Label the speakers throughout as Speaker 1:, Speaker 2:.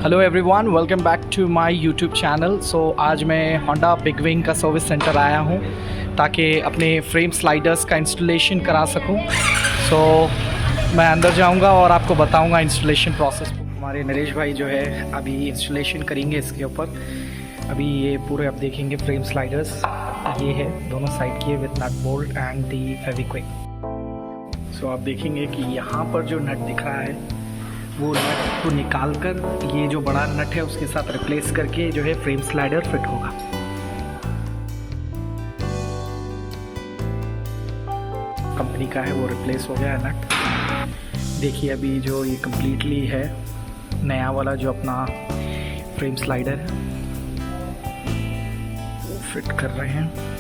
Speaker 1: Hello everyone, welcome back to my YouTube channel. So आज मैं Honda big wing का service centre आया हूँ ताकि अपने फ्रेम स्लाइडर्स का इंस्टॉलेशन करा सकूँ। सो मैं अंदर जाऊँगा और आपको बताऊँगा इंस्टॉलेशन प्रोसेस। हमारे नरेश भाई जो है अभी इंस्टॉलेशन करेंगे इसके ऊपर। अभी ये पूरे आप देखेंगे फ्रेम स्लाइडर्स, ये है दोनों साइड के with nut bolt and the Fevikwik. So आप देखेंगे कि यहाँ पर जो नट दिख रहा है वो नट को निकाल कर ये जो बड़ा नट है उसके साथ रिप्लेस करके जो है फ्रेम स्लाइडर फिट होगा। कंपनी का है वो रिप्लेस हो गया है नट। देखिए अभी जो ये कम्प्लीटली है नया वाला जो अपना फ्रेम स्लाइडर है वो फिट कर रहे हैं।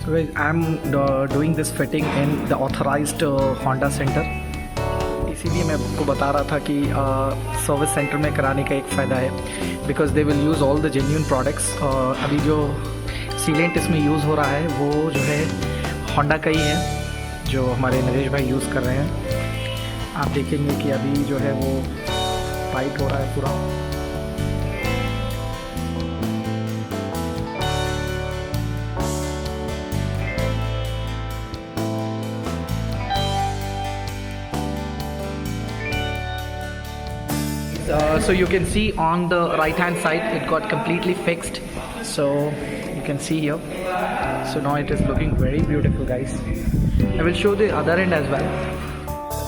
Speaker 1: So guys, I'm doing this fitting in the authorized Honda center। इसीलिए मैं आपको बता रहा था कि सर्विस सेंटर में कराने का एक फ़ायदा है, because they will use all the genuine products. अभी जो सीलेंट इसमें यूज़ हो रहा है वो जो है होंडा का ही है जो हमारे नरेश भाई यूज़ कर रहे हैं। आप देखेंगे कि अभी जो है वो टाइट हो रहा है पूरा। So you can see on the right hand side it got completely fixed, so you can see here. So now it is looking very beautiful guys. I will show the other end as well।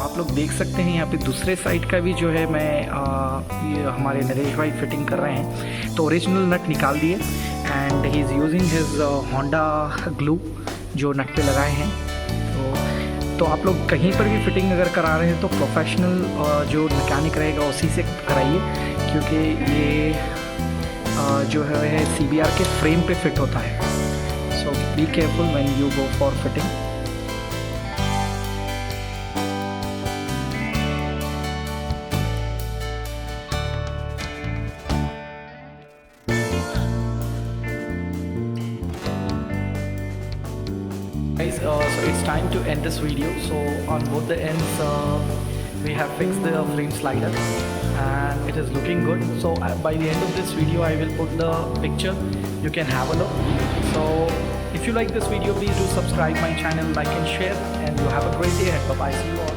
Speaker 1: आप लोग देख सकते हैं यहाँ पे दूसरे side का भी जो है मैं ये हमारे नरेश भाई फिटिंग कर रहे हैं। तो ओरिजिनल नट निकाल दिए and he is using his Honda glue जो नट पे लगाए हैं। तो आप लोग कहीं पर भी फिटिंग अगर करा रहे हैं तो प्रोफेशनल जो मैकेनिक रहेगा उसी से कराइए, क्योंकि ये जो है CBR के फ्रेम पे फिट होता है। So be careful when you go for fitting. Guys, so it's time to end this video. So on both the ends we have fixed the frame slider and it is looking good. So by the end of this video I will put the picture, you can have a look. So if you like this video, please do subscribe my channel, like and share, and you have a great day ahead. Bye bye, see you all.